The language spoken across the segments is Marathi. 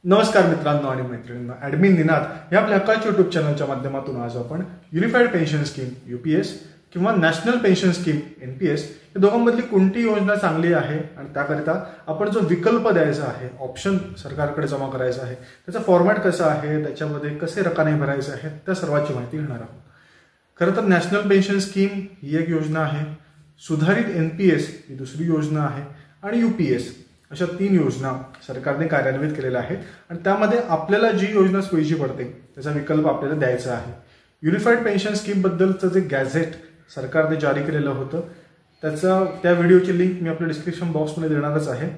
नमस्कार मित्रांनो आणि मैत्रिणींनो, ॲडमिन निनाद या आपल्या हक्काच्या यूट्यूब चॅनलच्या माध्यमातून आज आपण युनिफाईड पेन्शन स्कीम यूपीएस किंवा नॅशनल पेन्शन स्कीम एनपीएस या दोघांमधली कोणती योजना चांगली आहे आणि त्याकरिता आपण जो विकल्प द्यायचा आहे, ऑप्शन सरकारकडे जमा करायचा आहे, त्याचा फॉर्मॅट कसा आहे, त्याच्यामध्ये कसे रकाने भरायचे आहेत, त्या सर्वांची माहिती घेणार आहोत. खरं तर नॅशनल पेन्शन स्कीम ही एक योजना आहे, सुधारित एनपीएस ही दुसरी योजना आहे आणि यूपीएस अशा 3 योजना सरकारने कार्यान्वित केलेल्या आहेत आणि त्यामध्ये आपल्याला जी योजना सोयीची पडते त्याचा विकल्प आपल्याला द्यायचा आहे. युनिफाईड पेन्शन स्कीम बद्दलचं जे गॅझेट सरकारने जारी केलेलं होतं त्या व्हिडिओची लिंक मी आपल्या डिस्क्रिप्शन बॉक्समध्ये देणारच आहे.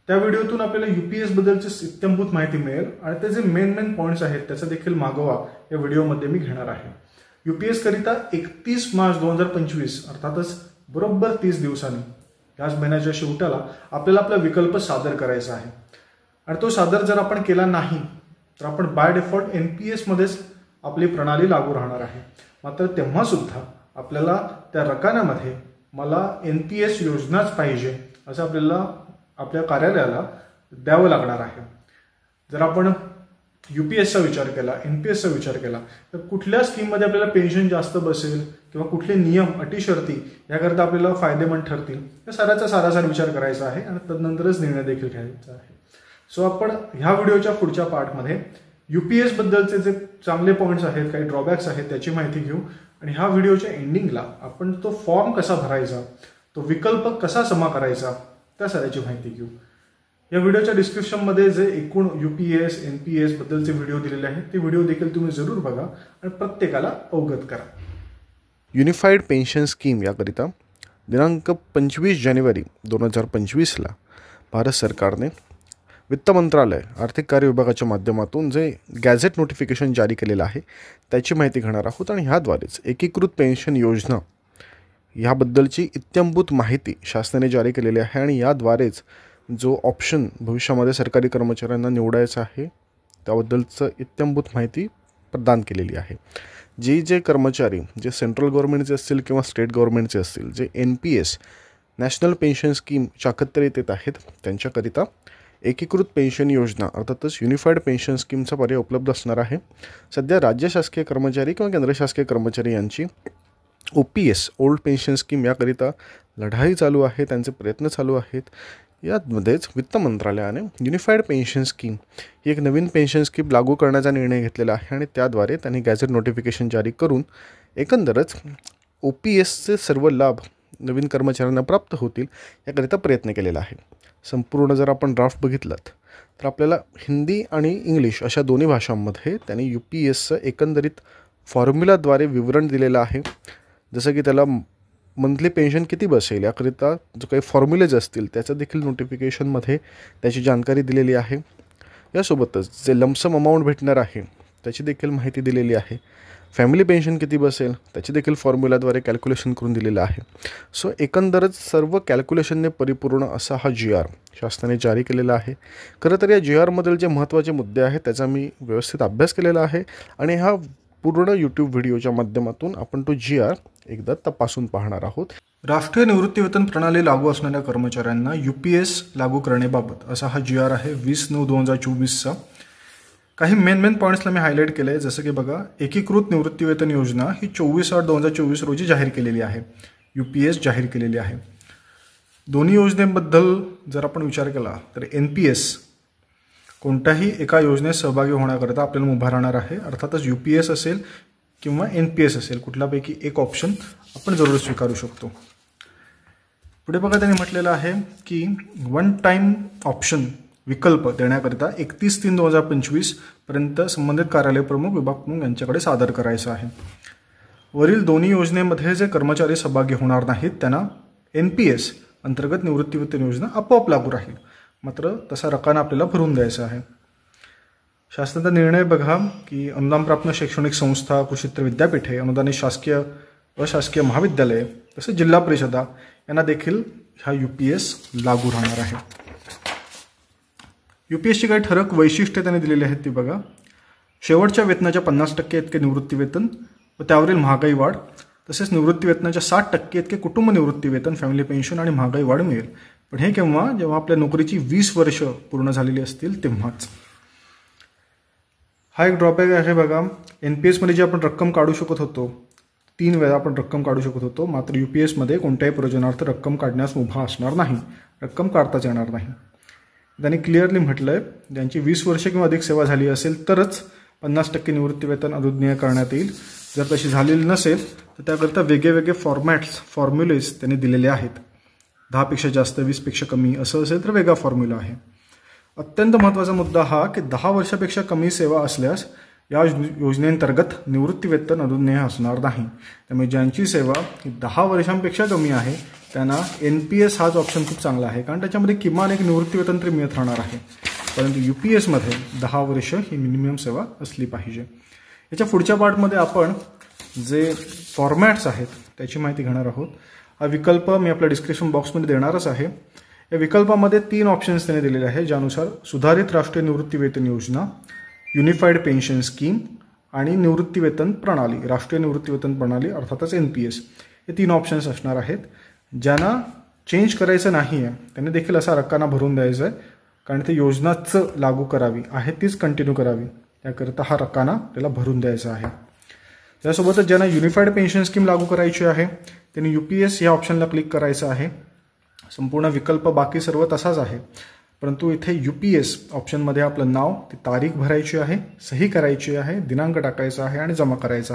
त्या व्हिडिओतून आपल्याला यूपीएस बद्दलची इत्थंभूत माहिती मिळेल आणि त्याचे मेन पॉईंट्स आहेत त्याचा देखील मागोवा या व्हिडिओमध्ये मी घेणार आहे. यूपीएस करिता 31 मार्च 2025 अर्थातच बरोबर 30 दिवसांनी याच महिन्याच्या शेवटाला आपल्याला आपला विकल्प सादर करायचा आहे आणि तो सादर जर आपण केला नाही तर आपण बाय डिफॉल्ट एनपीएस मध्येच आपली प्रणाली लागू राहणार आहे. मात्र तेव्हा सुद्धा आपल्याला त्या रकान्यामध्ये मला एनपीएस योजनाच पाहिजे असं आपल्याला आपल्या कार्यालयाला द्यावं लागणार आहे. जर आपण यूपीएसचा विचार केला, एनपीएसचा विचार केला तर कुठल्या स्कीममध्ये आपल्याला पेन्शन जास्त बसेल किंवा कुठले नियम अटी शर्ती याकरता आपल्याला फायदेमंद ठरतील या साराचा सारासार विचार करायचा आहे आणि तदनंतरच निर्णय देखील घ्यायचा आहे. सो आपण ह्या व्हिडिओच्या पुढच्या पार्टमध्ये यूपीएस बद्दलचे जे चांगले पॉईंट्स आहेत, काही ड्रॉबॅक्स आहेत त्याची माहिती घेऊ आणि ह्या व्हिडिओच्या एंडिंगला आपण तो फॉर्म कसा भरायचा, तो विकल्प कसा जमा करायचा त्या साऱ्याची माहिती घेऊ. या व्हिडिओच्या डिस्क्रिप्शनमध्ये जे एकूण यूपीएस एनपीएस बद्दलचे व्हिडिओ दिलेले आहेत ते व्हिडिओ देखील तुम्ही जरूर बघा आणि प्रत्येकाला अवगत करा. युनिफाईड पेन्शन स्कीम याकरिता दिनांक 25 जानेवारी 2025ला भारत सरकारने वित्त मंत्रालय आर्थिक कार्य विभागाच्या माध्यमातून जे गॅझेट नोटिफिकेशन जारी केलेलं आहे त्याची माहिती घेणार आहोत आणि ह्याद्वारेच एकीकृत पेन्शन योजना ह्याबद्दलची इत्थंभूत माहिती शासनाने जारी केलेली आहे आणि याद्वारेच जो ऑप्शन भविष्यामध्ये सरकारी कर्मचाऱ्यांना निवडायचा आहे त्याबद्दलचं इत्थंभूत माहिती प्रदान केलेली आहे. जे कर्मचारी जे सेंट्रल गव्हर्नमेंटचे असतील किंवा स्टेट गव्हर्नमेंटचे असतील जे एनपीएस नॅशनल पेन्शन स्कीमच्या अखत्यारीत येत आहेत त्यांच्याकरिता एकीकृत पेन्शन योजना अर्थातच युनिफाईड पेन्शन स्कीमचा पर्याय उपलब्ध असणार आहे. सध्या राज्य शासकीय कर्मचारी किंवा केंद्र शासकीय कर्मचारी यांची ओपीएस ओल्ड पेन्शन स्कीम याकरिता लढाई चालू आहे, त्यांचे प्रयत्न चालू आहेत. यामध्येच वित्त मंत्रालयाने युनिफाईड पेन्शन स्कीम ही एक नवीन पेन्शन स्कीम लागू करण्याचा निर्णय घेतलेला आहे आणि त्याद्वारे त्यांनी गॅझेट नोटिफिकेशन जारी करून एकंदरच ओपीएसचे सर्व लाभ नवीन कर्मचाऱ्यांना प्राप्त होतील याकरिता प्रयत्न केलेला आहे. संपूर्ण जर आपण ड्राफ्ट बघितलात तर आपल्याला हिंदी आणि इंग्लिश अशा दोन्ही भाषांमध्ये त्यांनी यूपीएसचं एकंदरीत फॉर्म्युलाद्वारे विवरण दिलेलं आहे. जसं की त्याला मंथली पेन्शन किती बसेल याकरिता जो काही फॉर्म्युलेज असतील त्याचं देखील नोटिफिकेशनमध्ये त्याची जानकारी दिलेली आहे. यासोबतच जे लमसम अमाऊंट भेटणार आहे त्याची देखील माहिती दिलेली आहे. फॅमिली पेन्शन किती बसेल त्याची देखील फॉर्म्युलाद्वारे कॅल्क्युलेशन करून दिलेलं आहे. सो एकंदरच सर्व कॅल्क्युलेशनने परिपूर्ण असा हा GR शासनाने जारी केलेला आहे. खरं तर या GRमधील जे महत्त्वाचे मुद्दे आहेत त्याचा मी व्यवस्थित अभ्यास केलेला आहे आणि हा पूर्ण यूट्यूब व्हिडिओच्या माध्यमातून आपण तो GR एकदा तपासून पाहणार आहोत. राष्ट्रीय निवृत्तीवेतन प्रणाली लागू असणाऱ्या कर्मचाऱ्यांना यूपीएस लागू करण्याबाबत असा हा GR आहे 20/9/2024चा. काही मेन पॉईंट्सला मी हायलाईट केलं आहे. जसं की बघा, एकीकृत निवृत्तीवेतन योजना ही 24/8/2024 रोजी जाहीर केलेली आहे, यूपीएस जाहीर केलेली आहे. दोन्ही योजनेबद्दल जर आपण विचार केला तर एनपीएस कोणत्याही एका योजनेत सहभागी होण्याकरता आपल्याला उभा राहणार आहे. अर्थातच यूपीएस असेल किंवा एनपीएस असेल कुठल्यापैकी एक ऑप्शन आपण जरूर स्वीकारू शकतो. पुढे बघा, त्यांनी म्हटलेलं आहे की वन टाईम ऑप्शन विकल्प देण्याकरिता 31/3/2025 पर्यंत संबंधित कार्यालय प्रमुख, विभाग प्रमुख यांच्याकडे सादर करायचं आहे. वरील दोन्ही योजनेमध्ये जे कर्मचारी सहभागी होणार नाहीत त्यांना एनपीएस अंतर्गत निवृत्तीवेतन योजना आपोआप लागू राहील. मात्र तसा रकाना आपल्याला भरून द्यायचा आहे. शासनाचा निर्णय बघा की अनुदानप्राप्त शैक्षणिक संस्था, कृषीतर विद्यापीठे, अनुदानित शासकीय अशासकीय महाविद्यालये तसेच जिल्हा परिषदा यांना देखील हा यूपीएस लागू राहणार आहे. यूपीएसची काही ठळक वैशिष्ट्ये त्यांनी दिलेली आहेत ती बघा. शेवटच्या वेतनाच्या 50% इतके निवृत्तीवेतन व त्यावरील महागाई वाढ, तसेच निवृत्तीवेतनाच्या 60% इतके कुटुंब निवृत्तीवेतन, फॅमिली पेन्शन आणि महागाई वाढ मिळेल. पण हे जेव्हा आपल्या नोकरीची 20 वर्ष पूर्ण झालेली असतील तेव्हाच. हा एक ड्रॉबॅक आहे बघा, NPS मध्ये जी आपण रक्कम काढू शकत होतो 3 वेळा आपण रक्कम काढू शकत होतो, मात्र UPS मध्ये कोणत्याही प्रयोजनार्थ रक्कम काढण्यास मुभा असणार नाही, रक्कम काढताच येणार नाही. त्यांनी क्लिअरली म्हटलंय ज्यांची 20 वर्ष किंवा अधिक सेवा झाली असेल तरच 50% निवृत्तीवेतन अनुज्ञेय करण्यात येईल. जर तशी झालेली नसेल तर त्याकरिता वेगळे फॉर्म्युलेज त्यांनी दिलेले आहेत. 10 पेक्षा जास्त, 20 पेक्षा कमी असं असेल तर वेगळा फॉर्म्युला आहे. अत्यंत महत्त्वाचा मुद्दा हा की 10 वर्षापेक्षा कमी सेवा असल्यास या योजनेअंतर्गत निवृत्तीवेतन अनुज्ञेय असणार नाही. त्यामुळे ज्यांची सेवा ही 10 वर्षांपेक्षा कमी आहे त्यांना NPS हाच ऑप्शन खूप चांगला आहे, कारण त्याच्यामध्ये किमान एक निवृत्तीवेतन तरी मिळत राहणार आहे. परंतु UPS मध्ये 10 वर्ष ही मिनिमम सेवा असली पाहिजे. याच्या पुढच्या पार्टमध्ये आपण जे फॉर्मॅट्स आहेत त्याची माहिती घेणार आहोत. हा विकल्प मी आपल्या डिस्क्रिप्शन बॉक्समध्ये देणारच आहे. या विकल्पामध्ये 3 ऑप्शन्स त्यांनी दिलेले आहेत, ज्यानुसार सुधारित राष्ट्रीय निवृत्तीवेतन योजना, युनिफाईड पेन्शन स्कीम आणि निवृत्तीवेतन प्रणाली, राष्ट्रीय निवृत्तीवेतन प्रणाली अर्थातच NPS, हे 3 ऑप्शन्स असणार आहेत. ज्यांना चेंज करायचं नाही आहे त्यांनी देखील असा रक्काना भरून द्यायचा आहे, कारण ते योजनाच लागू करावी आहे तीच कंटिन्यू करावी, त्याकरिता हा रक्काना त्याला भरून द्यायचा आहे. त्यासोबतच ज्यांना युनिफाईड पेन्शन स्कीम लागू करायची आहे त्यांनी UPS या ऑप्शनला क्लिक करायचं आहे. संपूर्ण विकल्प बाकी सर्व तसाच आहे, परंतु इथे UPS ऑप्शनमध्ये आपलं नाव, ती तारीख भरायची आहे, सही करायची आहे, दिनांक टाकायचा आहे आणि जमा करायचा आहे.